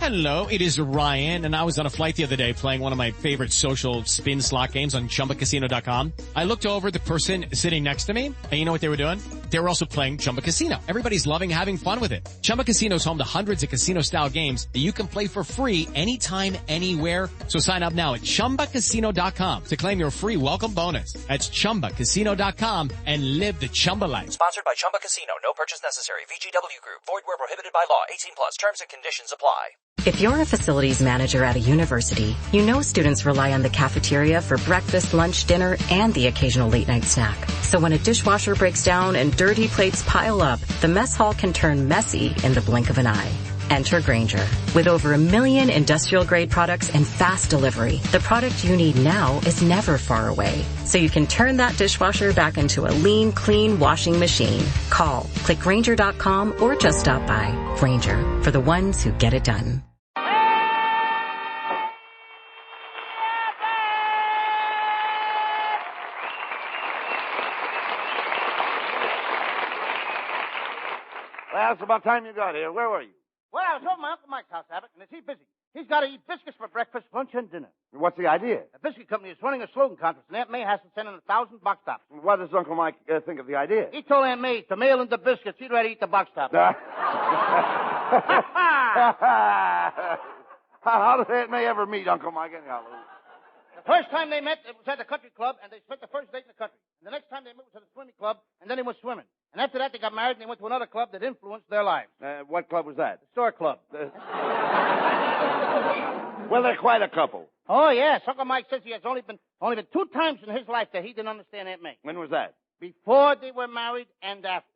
Hello, it is Ryan, and I was on a flight the other day playing one of my favorite social spin slot games on ChumbaCasino.com. I looked over at the person sitting next to me, and you know what they were doing? They were also playing Chumba Casino. Everybody's loving having fun with it. Chumba Casino is home to hundreds of casino-style games that you can play for free anytime, anywhere. So sign up now at ChumbaCasino.com to claim your free welcome bonus. That's ChumbaCasino.com and live the Chumba life. Sponsored by Chumba Casino. No purchase necessary. VGW Group. Void where prohibited by law. 18 plus. Terms and conditions apply. If you're a facilities manager at a university, you know students rely on the cafeteria for breakfast, lunch, dinner, and the occasional late-night snack. So when a dishwasher breaks down and dirty plates pile up, the mess hall can turn messy in the blink of an eye. Enter Grainger. With over 1 million industrial-grade products and fast delivery, the product you need now is never far away. So you can turn that dishwasher back into a lean, clean washing machine. Call, click Grainger.com, or just stop by. Grainger, for the ones who get it done. Well, it's about time you got here. Where were you? Well, I was over at my Uncle Mike's house, Abbott, and is he busy? He's got to eat biscuits for breakfast, lunch, and dinner. What's the idea? The biscuit company is running a slogan contest, and Aunt May has to send in 1,000 box tops. What does Uncle Mike think of the idea? He told Aunt May to mail in the biscuits. He'd rather eat the box tops. How did Aunt May ever meet Uncle Mike anyhow, Lou? The first time they met, it was at the country club, and they spent the first date in the country. And the next time they met was at the swimming club, and then they went swimming. And after that, they got married, and they went to another club that influenced their lives. What club was that? The store club. Well, they're quite a couple. Oh, yes. Uncle Mike says he has only been 2 times in his life that he didn't understand Aunt May. When was that? Before they were married and after.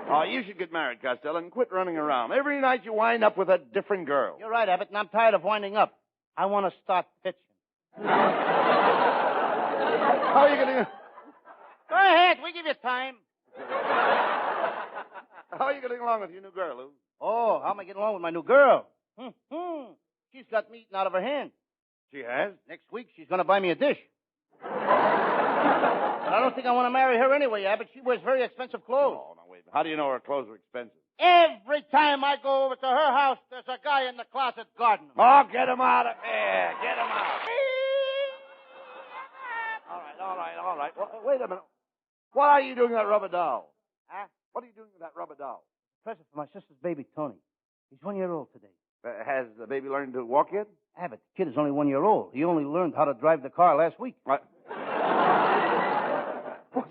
Oh, you should get married, Costello, and quit running around. Every night you wind up with a different girl. You're right, Abbott, and I'm tired of winding up. I want to start pitching. How are you going to... Go ahead. We give you time. How are you getting along with your new girl, Lou? Oh, how am I getting along with my new girl? She's got me eating out of her hand. She has? Next week, she's going to buy me a dish. But I don't think I want to marry her anyway, Abbott. She wears very expensive clothes. Oh, no, wait. How do you know her clothes are expensive? Every time I go over to her house, there's a guy in the closet guarding them. Oh, get him out of here. Get him out. All right. Well, wait a minute. What are you doing with that rubber doll? Huh? What are you doing with that rubber doll? Present for my sister's baby, Tony. He's 1 year old today. Has the baby learned to walk yet? Abbott, the kid is only 1 year old. He only learned how to drive the car last week. What?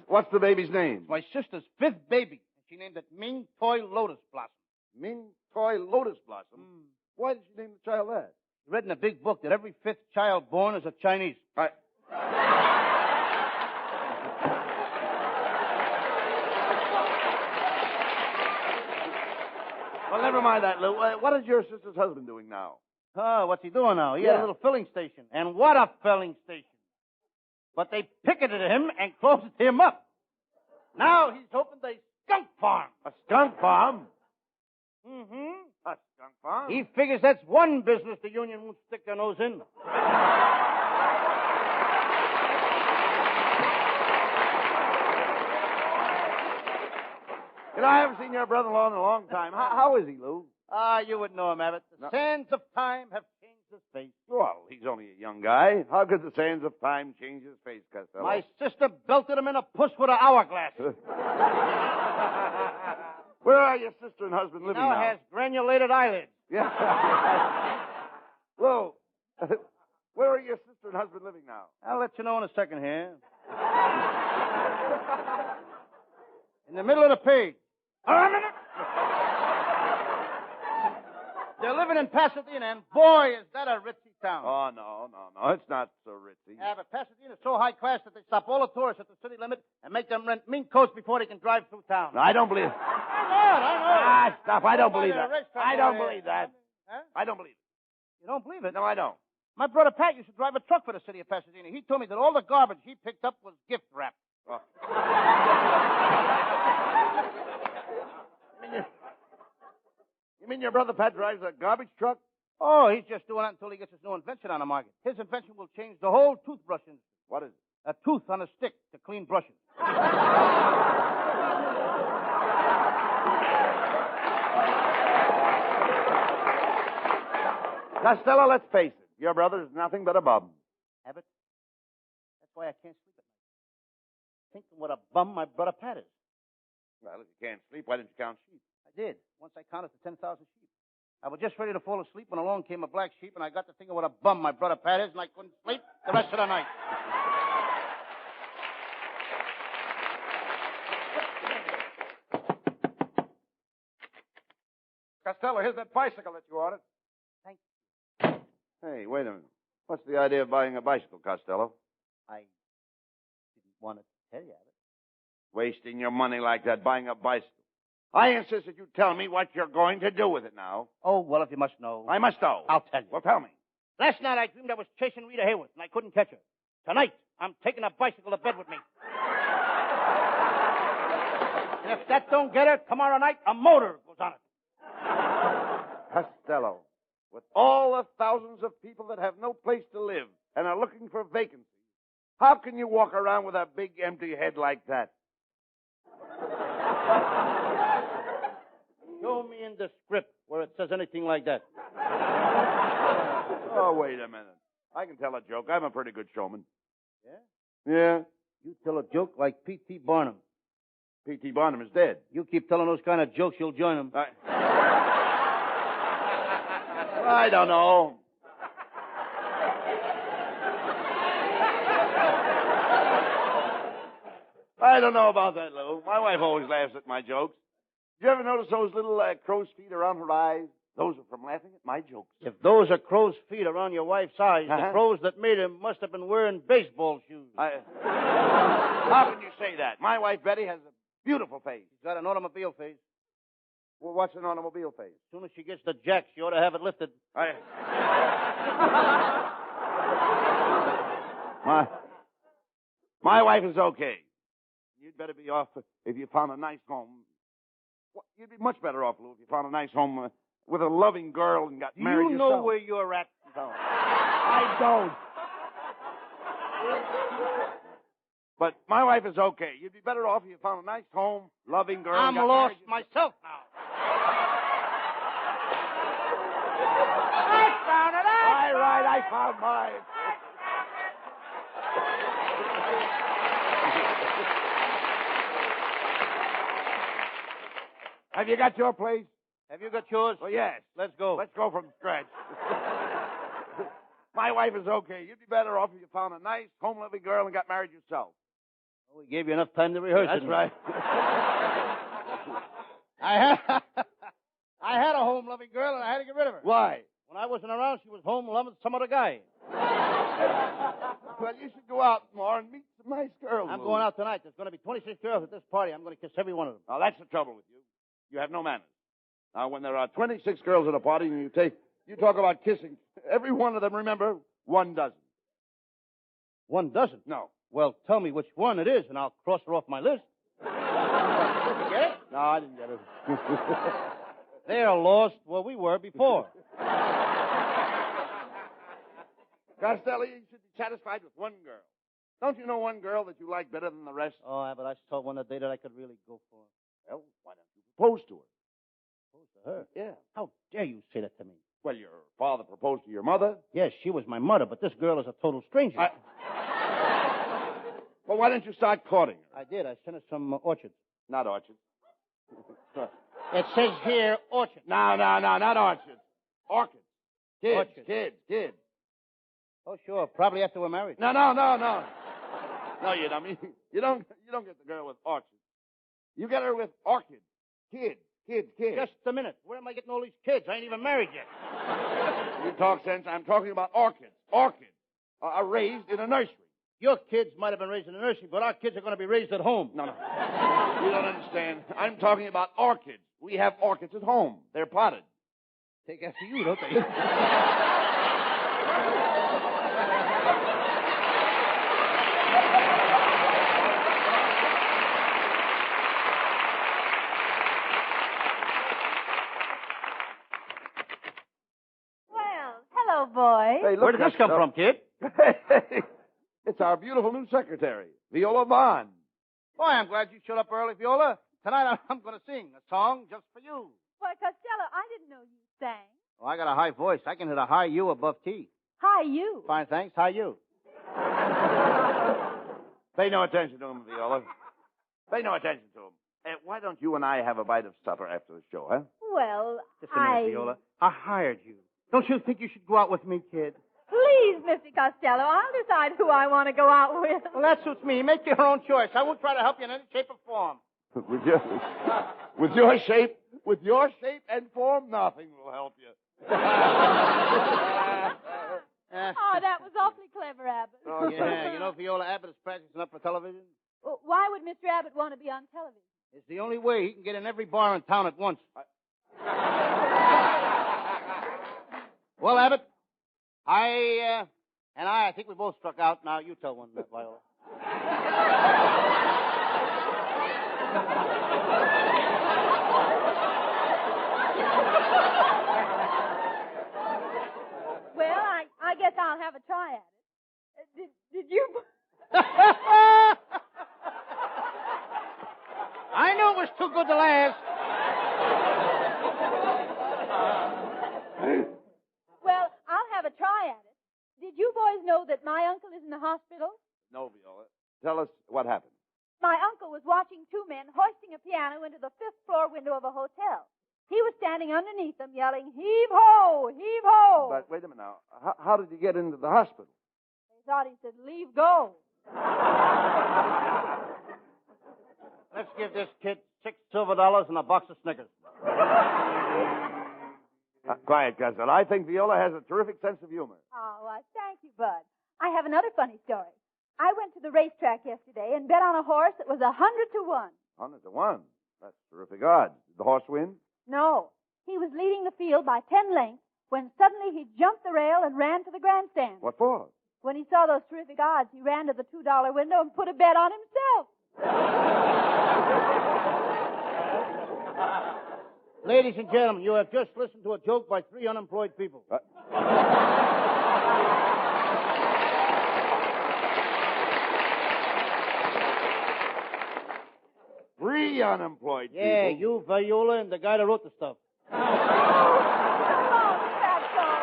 What's the baby's name? My sister's 5th baby. She named it Ming Toy Lotus Blossom. Ming Toy Lotus Blossom? Why did she name the child that? I read in a big book that every 5th child born is a Chinese. Well, never mind that, Lou. What is your sister's husband doing now? Oh, what's he doing now? He had a little filling station. And what a filling station. But they picketed him and closed him up. Now he's opened a skunk farm. A skunk farm? Mm-hmm. A skunk farm? He figures that's one business the union won't stick their nose in. You know, I haven't seen your brother-in-law in a long time. How is he, Lou? You would know him, Abbott. The sands of time have changed his face. Well, he's only a young guy. How could the sands of time change his face, Costello? My sister belted him in a puss with an hourglass. Where are your sister and husband living now? Now has granulated eyelids. Yeah. Lou, where are your sister and husband living now? I'll let you know in a second here. In the middle of the page. A minute. They're living in Pasadena, and boy, is that a ritzy town. Oh, no. It's not so ritzy. Yeah, but Pasadena's so high class that they stop all the tourists at the city limit and make them rent mink coats before they can drive through town. No, I don't believe it. I know. Stop. I don't believe that. I don't Huh? believe that. I don't believe it. You don't believe it? No, I don't. My brother Pat used to drive a truck for the city of Pasadena. He told me that all the garbage he picked up was gift wrap. Oh. You mean your brother Pat drives a garbage truck? Oh, he's just doing that until he gets his new invention on the market. His invention will change the whole toothbrush industry. What is it? A tooth on a stick to clean brushes. Costello, let's face it. Your brother's nothing but a bum. Abbott, that's why I can't sleep at night. Thinking what a bum my brother Pat is. Well, if you can't sleep, why didn't you count sheep? I did. Once I counted to 10,000 sheep. I was just ready to fall asleep when along came a black sheep, and I got to thinking what a bum my brother Pat is, and I couldn't sleep the rest of the night. Costello, here's that bicycle that you ordered. Thank you. Hey, wait a minute. What's the idea of buying a bicycle, Costello? I didn't want to tell you, Abbott. Wasting your money like that, buying a bicycle. I insist that you tell me what you're going to do with it now. Oh, well, if you must know. I must know. I'll tell you. Well, tell me. Last night I dreamed I was chasing Rita Hayworth, and I couldn't catch her. Tonight, I'm taking a bicycle to bed with me. And if that don't get her, tomorrow night, a motor goes on it. Costello, with all the thousands of people that have no place to live and are looking for vacancies, how can you walk around with a big empty head like that? Show me in the script where it says anything like that. Oh, wait a minute. I can tell a joke. I'm a pretty good showman. Yeah? Yeah? You tell a joke like P.T. Barnum. P.T. Barnum is dead. You keep telling those kind of jokes, you'll join them. I don't know. I don't know about that, Lou. My wife always laughs at my jokes. Did you ever notice those little crow's feet around her eyes? Those are from laughing at my jokes. If those are crow's feet around your wife's eyes, the crows that made them must have been wearing baseball shoes. How can you say that? My wife, Betty, has a beautiful face. She's got an automobile face. Well, what's an automobile face? As soon as she gets the jack, she ought to have it lifted. My wife is okay. You'd better be off if you found a nice home. Well, you'd be much better off, Lou, if you found a nice home with a loving girl and got married yourself. Do you know where you're at? No. I don't. But my wife is okay. You'd be better off if you found a nice home, loving girl. I'm lost myself now. I found it out. All right, I found mine. Have you got your place? Have you got yours? Oh, yes. Let's go. Let's go from scratch. My wife is okay. You'd be better off if you found a nice, home-living girl and got married yourself. Well, we gave you enough time to rehearse it. That's right. I had a home-loving girl, and I had to get rid of her. Why? When I wasn't around, she was home loving some other guy. Well, you should go out more and meet some nice girls. I'm going out tonight. There's going to be 26 girls at this party. I'm going to kiss every one of them. Now, that's the trouble with you. You have no manners. Now, when there are 26 girls at a party and you talk about kissing, every one of them, remember, one dozen. One dozen? No. Well, tell me which one it is, and I'll cross her off my list. Did you get it? No, I didn't get it. They're lost where we were before. Costello, you should be satisfied with one girl. Don't you know one girl that you like better than the rest? Oh, but I saw one today that I could really go for. Well, why don't you propose to her? Propose to her? Yeah. How dare you say that to me? Well, your father proposed to your mother. Yes, she was my mother, but this girl is a total stranger. Well, why don't you start courting her? I did. I sent her some orchids. Not orchids. It says here orchid. No, not orchids. Orchids. Kids, Orchids. kids. Oh, sure. Probably after we're married. No. No, you dummy. You don't get the girl with orchids. You get her with orchids. Kids. Just a minute. Where am I getting all these kids? I ain't even married yet. You talk sense. I'm talking about orchids. Orchids are raised in a nursery. Your kids might have been raised in a nursery, but our kids are going to be raised at home. No. You don't understand. I'm talking about orchids. We have orchids at home. They're potted. Take after you, don't they? Hello, boy. Hey, look, Where did this come from, kid? It's our beautiful new secretary, Viola Vaughn. Boy, I'm glad you showed up early, Viola. Tonight I'm going to sing a song just for you. Why, Costello, I didn't know you sang. Oh, I got a high voice. I can hit a high U above T. Hi, you. Fine, thanks. How you? Pay no attention to him, Viola. Pay no attention to him. Why don't you and I have a bite of supper after the show, huh? Well, Just a minute, Viola. I hired you. Don't you think you should go out with me, kid? Please, Mr. Costello, I'll decide who I want to go out with. Well, that suits me. Make your own choice. I won't try to help you in any shape or form. With your shape and form, nothing will help you. Oh, that was awfully clever, Abbott. Oh, yeah. You know, Viola, Abbott is practicing up for television. Well, why would Mr. Abbott want to be on television? It's the only way he can get in every bar in town at once. Well, Abbott, I think we both struck out. Now, you tell one, Viola. Well, I guess I'll have a try at it. Did you... I knew it was too good to last. Well, I'll have a try at it. Did you boys know that my uncle is in the hospital? No, Viola. Tell us what happened. My uncle was watching two men hoisting a piano into the fifth-floor window of a hotel. He was standing underneath them yelling, heave-ho, heave-ho. But wait a minute now. How did he get into the hospital? They thought he said, leave go. Let's give this kid $6 silver and a box of Snickers. Quiet, Costello. I think Viola has a terrific sense of humor. Oh, thank you, Bud. I have another funny story. I went to the racetrack yesterday and bet on a horse that was 100 to 1. 100 to 1. That's terrific odds. Did the horse win? No. He was leading the field by 10 lengths when suddenly he jumped the rail and ran to the grandstand. What for? When he saw those terrific odds, he ran to the $2 window and put a bet on himself. Ladies and gentlemen, you have just listened to a joke by three unemployed people. Three unemployed people? Yeah, you, Viola, and the guy that wrote the stuff. Oh, that's all.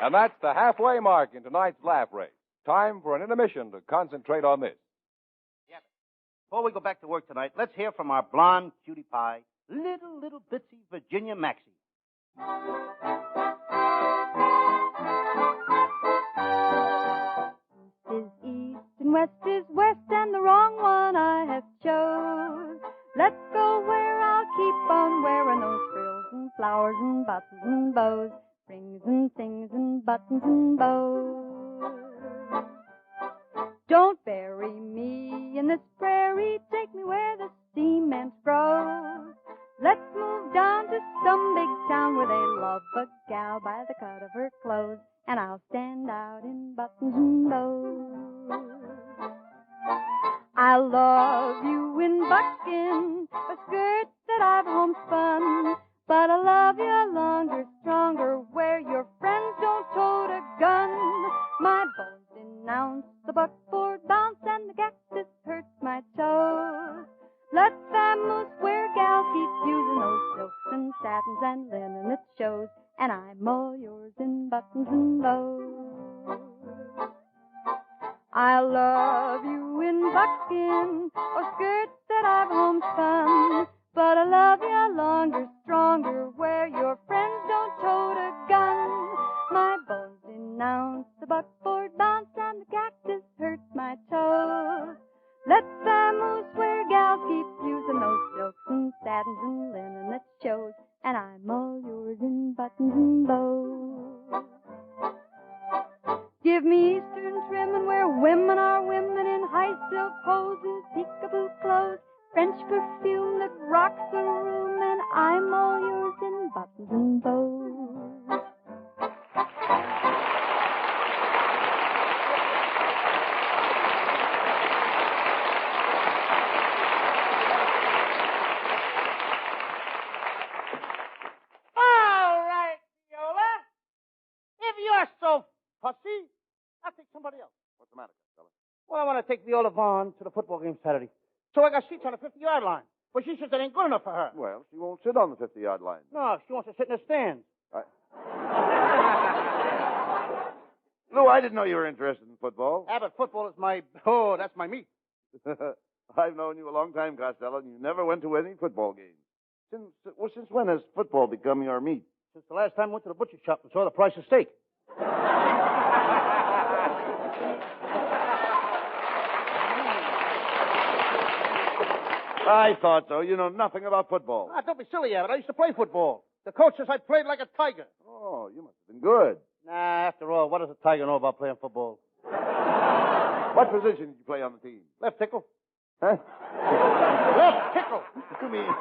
And that's the halfway mark in tonight's laugh race. Time for an intermission to concentrate on this. Yeah. Before we go back to work tonight, let's hear from our blonde cutie pie, little bitsy Virginia Maxie. East is east and west is west, and the wrong one I have chose. Let's go where I'll keep on wearing those frills and flowers and buttons and bows, rings and things and buttons and bows. Don't bury me in this prairie, take me where the cement grows. Let's move down to some big town where they love a gal by the cut of her clothes, and I'll stand out in buttons and bows. I love you in buckskin, a skirt that I've homespun, but I love you longer, stronger, where your friends don't tote a gun. My bones denounce the buckboard bounce, and the cactus hurts my toes. Let vamoose where gals keep using those silks and satins and linen that shows, and I'm all yours in buttons and bows. I love you in buckskin, or skirts that I've homespun, but I love you longer, stronger, where your friends don't tote a gun. My bones denounce the buckboard bounce, and the cactus hurts my toes. Let vamoose where gals keep using those silks and satins and linen that shows, and I'm all yours in buttons and bows. Give me Eastern trim and where women are women in high silk hose and peekaboo clothes, French perfume that rocks the room, and I'm all yours in buttons and bows. All right, Viola. If you're so fussy, I'll take somebody else. What's the matter, Costello? Well, I want to take Viola Vaughn to the football game Saturday. So I got seats on the 50-yard line. But she says that ain't good enough for her. Well, she won't sit on the 50-yard line. No, she wants to sit in the stands. Lou, I didn't know you were interested in football. Abbott, football is that's my meat. I've known you a long time, Costello, and you never went to any football games. Since when has football become your meat? Since the last time I went to the butcher shop and saw the price of steak. I thought so. You know nothing about football. Ah, don't be silly, Abbott. I used to play football. The coach says I played like a tiger. Oh, you must have been good. Nah, after all, what does a tiger know about playing football? What position did you play on the team? Left tickle. Huh? Left tickle. You mean...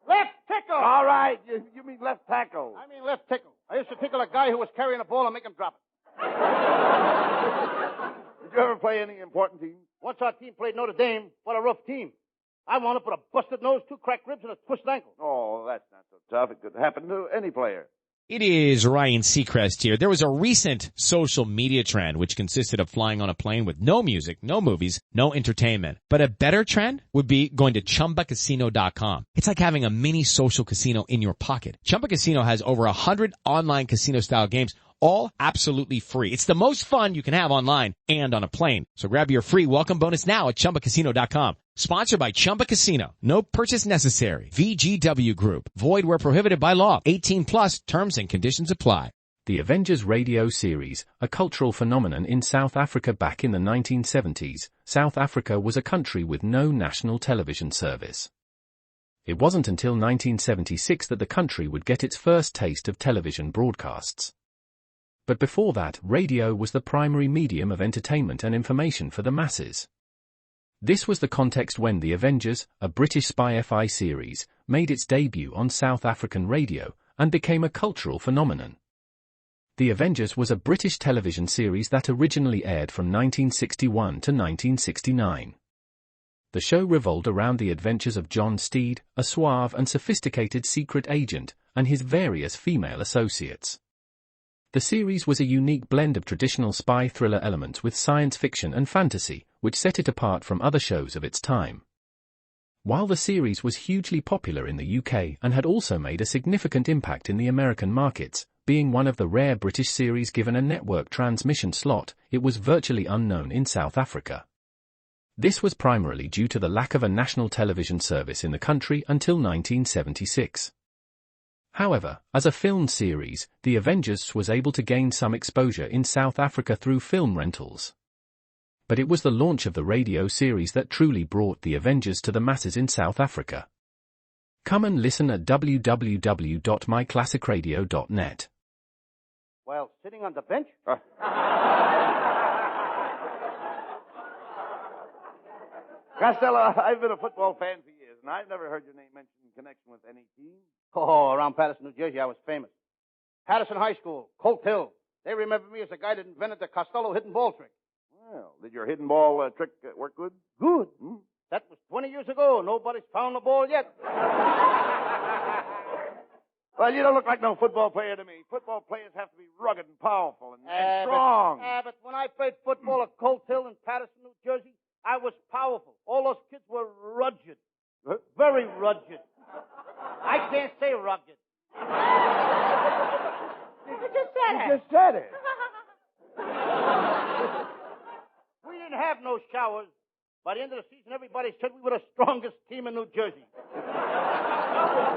Left tickle. All right. You mean left tackle. I mean left tickle. I used to tickle a guy who was carrying a ball and make him drop it. Did you ever play any important teams? Once our team played Notre Dame, what a rough team. I wound up with a busted nose, 2 cracked ribs, and a twisted ankle. Oh, that's not so tough. It could happen to any player. It is Ryan Seacrest here. There was a recent social media trend which consisted of flying on a plane with no music, no movies, no entertainment. But a better trend would be going to ChumbaCasino.com. It's like having a mini social casino in your pocket. Chumba Casino has over 100 online casino-style games, all absolutely free. It's the most fun you can have online and on a plane. So grab your free welcome bonus now at ChumbaCasino.com. Sponsored by Chumba Casino. No purchase necessary. VGW Group. Void where prohibited by law. 18 plus terms and conditions apply. The Avengers radio series, a cultural phenomenon in South Africa back in the 1970s. South Africa was a country with no national television service. It wasn't until 1976 that the country would get its first taste of television broadcasts. But before that, radio was the primary medium of entertainment and information for the masses. This was the context when The Avengers, a British spy FI series, made its debut on South African radio and became a cultural phenomenon. The Avengers was a British television series that originally aired from 1961 to 1969. The show revolved around the adventures of John Steed, a suave and sophisticated secret agent, and his various female associates. The series was a unique blend of traditional spy thriller elements with science fiction and fantasy, which set it apart from other shows of its time. While the series was hugely popular in the UK and had also made a significant impact in the American markets, being one of the rare British series given a network transmission slot, it was virtually unknown in South Africa. This was primarily due to the lack of a national television service in the country until 1976. However, as a film series, The Avengers was able to gain some exposure in South Africa through film rentals. But it was the launch of the radio series that truly brought The Avengers to the masses in South Africa. Come and listen at www.myclassicradio.net. While sitting on the bench? Costello, I've been a football fan for years, and I've never heard your name mentioned in connection with any team. Oh, around Patterson, New Jersey, I was famous. Patterson High School, Colt Hill. They remember me as the guy that invented the Costello hidden ball trick. Well, did your hidden ball trick work good? Good. That was 20 years ago. Nobody's found the ball yet. Well, you don't look like no football player to me. Football players have to be rugged and powerful and strong. Abbott, when I played football at Colt Hill in Patterson, New Jersey, I was powerful. All those kids were rugged. Very rugged. I can't say rugged. You just said it. You just said it. We didn't have no showers. By the end of the season, everybody said we were the strongest team in New Jersey.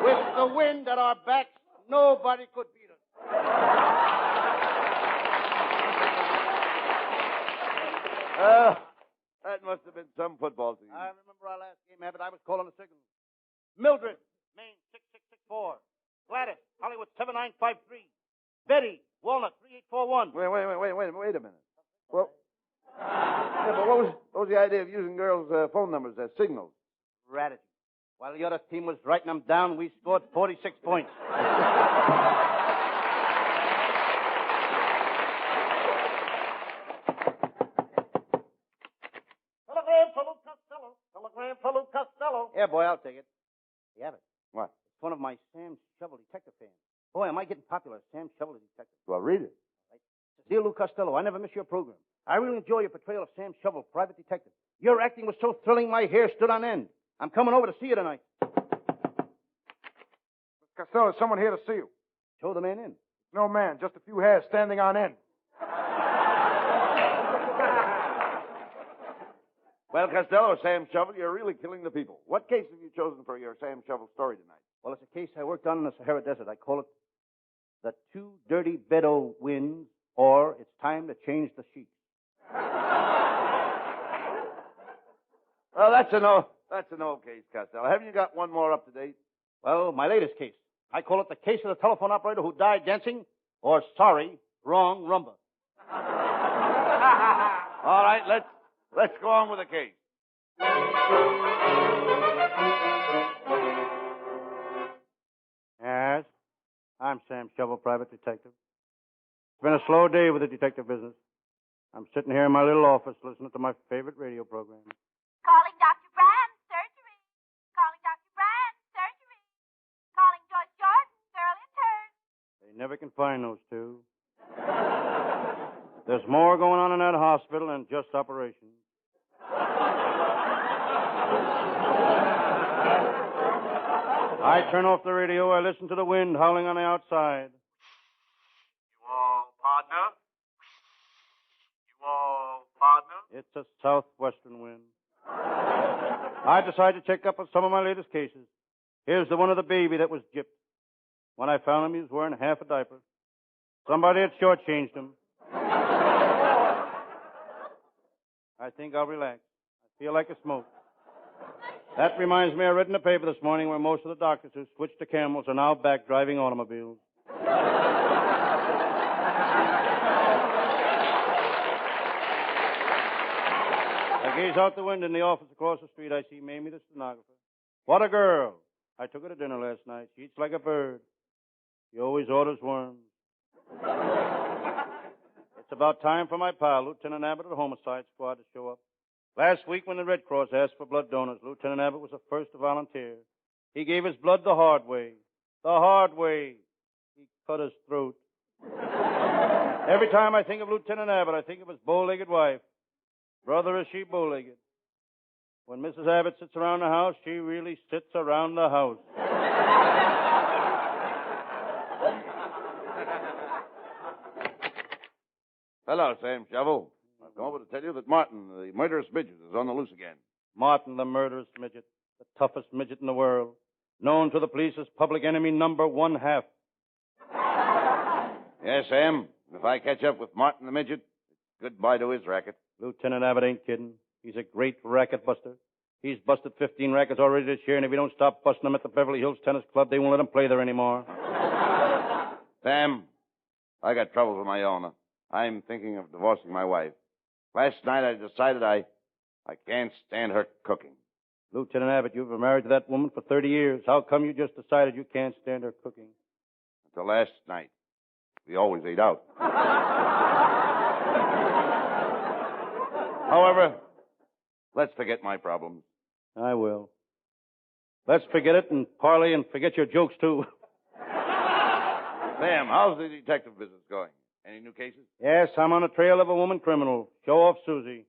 With the wind at our backs, nobody could beat us. That must have been some football team. I remember our last game, Abbott. I was calling the signal. Mildred, Maine 6664. Gladys, Hollywood 7953. Betty, Walnut 3841. Wait a minute. Well, yeah, but what was the idea of using girls' phone numbers as signals? Strategy. While the other team was writing them down, we scored 46 points. Telegram for Lou Costello. Telegram for Lou Costello. Yeah, boy, I'll take it. You have it. What? It's one of my Sam Shovel Detective fans. Boy, am I getting popular. Sam Shovel Detective. Well, read it. Dear Lou Costello, I never miss your program. I really enjoy your portrayal of Sam Shovel, private detective. Your acting was so thrilling my hair stood on end. I'm coming over to see you tonight. Mr. Costello, someone here to see you. Show the man in. No man, just a few hairs standing on end. Well, Costello, Sam Shovel, you're really killing the people. What case have you chosen for your Sam Shovel story tonight? Well, it's a case I worked on in the Sahara Desert. I call it The Two Dirty Bedouin Winds, or It's Time to Change the Sheets. Well, that's an old case, Costello. Haven't you got one more up to date? Well, my latest case. I call it the case of the telephone operator who died dancing, or sorry, wrong Rhumba. All right, let's go on with the case. Yes, I'm Sam Shovel, private detective. It's been a slow day with the detective business. I'm sitting here in my little office listening to my favorite radio program. Calling Dr. Brand, surgery. Calling Dr. Brand, surgery. Calling George Jordan, girl intern. They never can find those two. There's more going on in that hospital than just operations. I turn off the radio. I listen to the wind howling on the outside. You all partner? You all partner? It's a southwestern wind. I decide to check up on some of my latest cases. Here's the one of the baby that was gypped. When I found him, he was wearing half a diaper. Somebody had shortchanged him. I think I'll relax. I feel like a smoke. That reminds me, I read in the paper this morning where most of the doctors who switched to camels are now back driving automobiles. I gaze out the window in the office across the street. I see Mamie, the stenographer. What a girl. I took her to dinner last night. She eats like a bird. She always orders worms. It's about time for my pal, Lieutenant Abbott of the Homicide Squad, to show up. Last week when the Red Cross asked for blood donors, Lieutenant Abbott was the first to volunteer. He gave his blood the hard way. The hard way. He cut his throat. Every time I think of Lieutenant Abbott, I think of his bow-legged wife. Brother, is she bow-legged? When Mrs. Abbott sits around the house, she really sits around the house. Hello, Sam Shovel. I've come over to tell you that Martin, the murderous midget, is on the loose again. Martin, the murderous midget, the toughest midget in the world, known to the police as public enemy number 1/2. Yes, Sam. If I catch up with Martin the midget, goodbye to his racket. Lieutenant Abbott ain't kidding. He's a great racket buster. He's busted 15 rackets already this year, and if he don't stop busting them at the Beverly Hills Tennis Club, they won't let him play there anymore. Sam, I got troubles of my own. I'm thinking of divorcing my wife. Last night I decided I can't stand her cooking. Lieutenant Abbott, you've been married to that woman for 30 years. How come you just decided you can't stand her cooking? Until last night. We always ate out. However, let's forget my problems. I will. Let's forget it and parley and forget your jokes, too. Sam, how's the detective business going? Any new cases? Yes, I'm on the trail of a woman criminal. Show off Susie.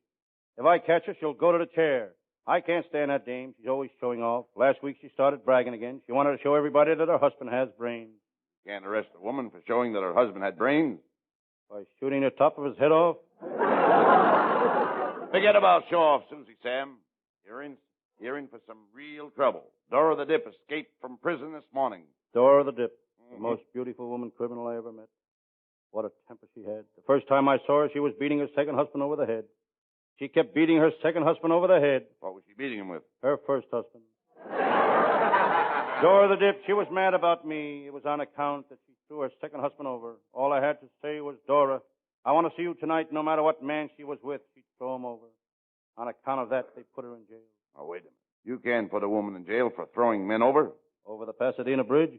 If I catch her, she'll go to the chair. I can't stand that dame. She's always showing off. Last week she started bragging again. She wanted to show everybody that her husband has brains. Can't arrest a woman for showing that her husband had brains. By shooting the top of his head off? Forget about show off, Susie, Sam. You're in for some real trouble. Dora the Dip escaped from prison this morning. Dora the Dip, the most beautiful woman criminal I ever met. What a temper she had. The first time I saw her, she was beating her second husband over the head. She kept beating her second husband over the head. What was she beating him with? Her first husband. Dora the Dip, she was mad about me. It was on account that she threw her second husband over. All I had to say was, Dora, I want to see you tonight no matter what man she was with. She'd throw him over. On account of that, they put her in jail. Oh, wait a minute. You can't put a woman in jail for throwing men over. Over the Pasadena Bridge?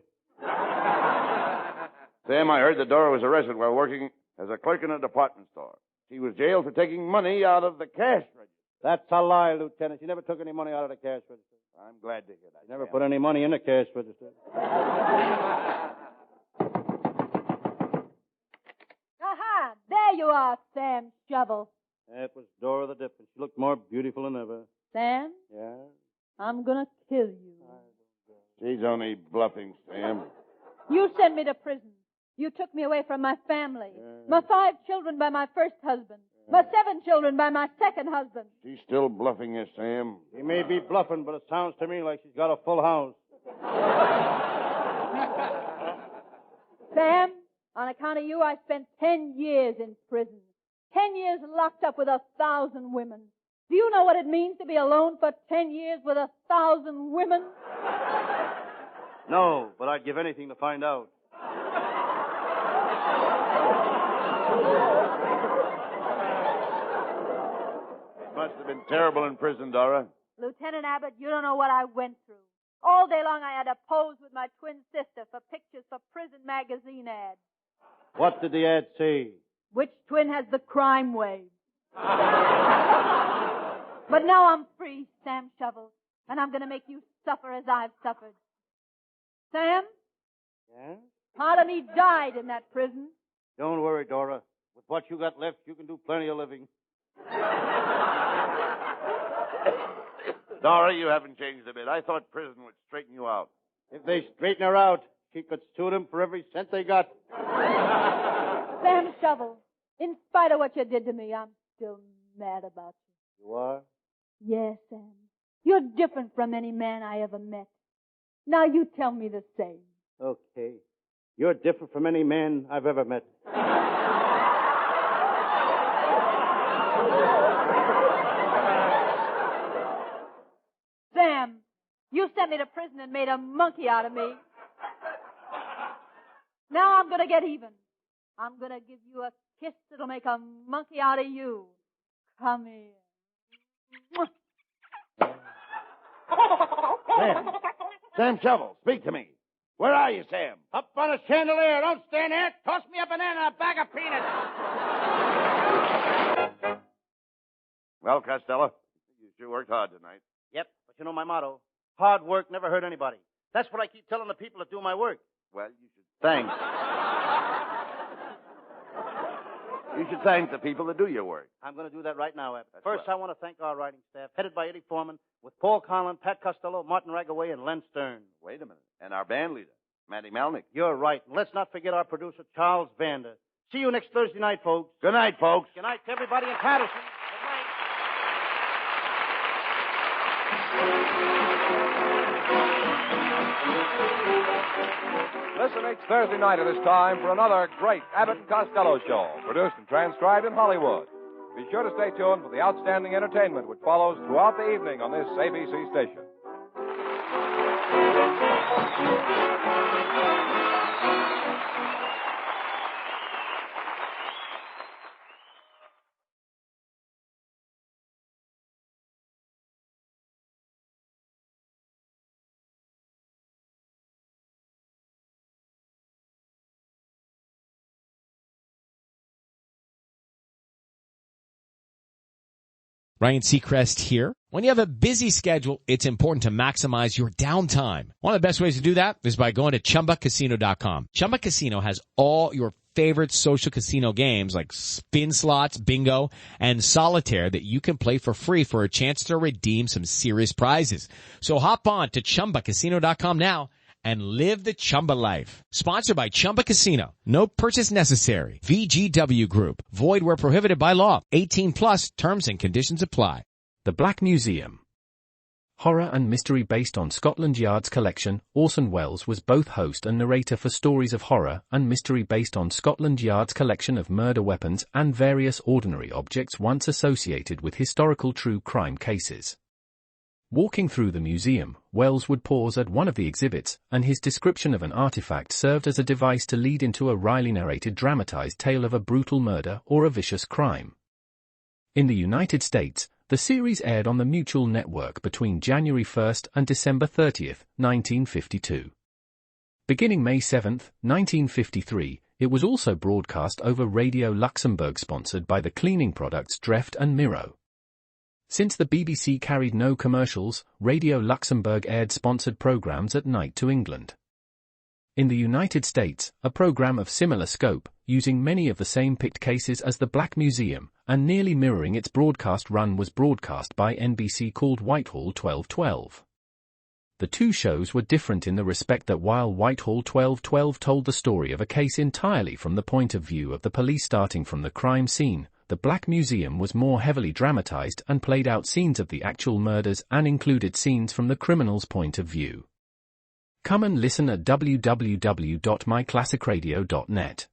Sam, I heard that Dora was arrested while working as a clerk in a department store. She was jailed for taking money out of the cash register. That's a lie, Lieutenant. She never took any money out of the cash register. I'm glad to hear that. She never put any money in the cash register. Aha! There you are, Sam Shovel. That was Dora the Dipper. She looked more beautiful than ever. Sam, Yeah? I'm gonna kill you. She's only bluffing, Sam. You sent me to prison. You took me away from my family. My 5 children by my first husband. My 7 children by my second husband. She's still bluffing you, Sam. He may be bluffing, but it sounds to me like she's got a full house. Sam, on account of you, I spent 10 years in prison. 10 years locked up with 1,000 women. Do you know what it means to be alone for 10 years with 1,000 women? No, but I'd give anything to find out. It must have been terrible in prison, Dora. Lieutenant Abbott, you don't know what I went through. All day long I had to pose with my twin sister for pictures for prison magazine ads. What did the ad say? Which twin has the crime wave? But now I'm free, Sam Shovel, and I'm going to make you suffer as I've suffered. Sam? Yeah? Part of me died in that prison. Don't worry, Dora. With what you got left, you can do plenty of living. Dora, you haven't changed a bit. I thought prison would straighten you out. If they straighten her out, she could sue them for every cent they got. Sam Shovel, in spite of what you did to me, I'm still mad about you. You are? Yes, Sam. You're different from any man I ever met. Now you tell me the same. Okay. You're different from any man I've ever met. Sam, you sent me to prison and made a monkey out of me. Now I'm going to get even. I'm going to give you a kiss that'll make a monkey out of you. Come here. Sam Shovel, speak to me. Where are you, Sam? Up on a chandelier. Don't stand there. Toss me a banana and a bag of peanuts. Well, Costello, you sure worked hard tonight. Yep, but you know my motto. Hard work never hurt anybody. That's what I keep telling the people that do my work. Well, you should... Thanks. You should thank the people that do your work. I'm going to do that right now, Abbott. That's First, well. I want to thank our writing staff, headed by Eddie Foreman, with Paul Conlon, Pat Costello, Martin Ragaway, and Len Stern. Wait a minute. And our band leader, Matty Malnick. You're right. And let's not forget our producer, Charles Vander. See you next Thursday night, folks. Good night, folks. Good night to everybody in Patterson. Good night. Listen each Thursday night at this time for another great Abbott and Costello Show, produced and transcribed in Hollywood. Be sure to stay tuned for the outstanding entertainment which follows throughout the evening on this ABC station. Ryan Seacrest here. When you have a busy schedule, it's important to maximize your downtime. One of the best ways to do that is by going to ChumbaCasino.com. Chumba Casino has all your favorite social casino games like spin slots, bingo, and solitaire that you can play for free for a chance to redeem some serious prizes. So hop on to ChumbaCasino.com now and live the Chumba life. Sponsored by Chumba Casino. No purchase necessary. VGW Group. Void where prohibited by law. 18 plus terms and conditions apply. The Black Museum. Horror and mystery based on Scotland Yard's collection, Orson Welles was both host and narrator for stories of horror and mystery based on Scotland Yard's collection of murder weapons and various ordinary objects once associated with historical true crime cases. Walking through the museum, Welles would pause at one of the exhibits, and his description of an artifact served as a device to lead into a wryly narrated dramatized tale of a brutal murder or a vicious crime. In the United States, the series aired on the Mutual Network between January 1st and December 30th, 1952. Beginning May 7th, 1953, it was also broadcast over Radio Luxembourg sponsored by the cleaning products Dreft and Miro. Since the BBC carried no commercials, Radio Luxembourg aired sponsored programs at night to England. In the United States, a program of similar scope, using many of the same picked cases as the Black Museum, and nearly mirroring its broadcast run, was broadcast by NBC called Whitehall 1212. The two shows were different in the respect that while Whitehall 1212 told the story of a case entirely from the point of view of the police starting from the crime scene, the Black Museum was more heavily dramatized and played out scenes of the actual murders and included scenes from the criminal's point of view. Come and listen at www.myclassicradio.net.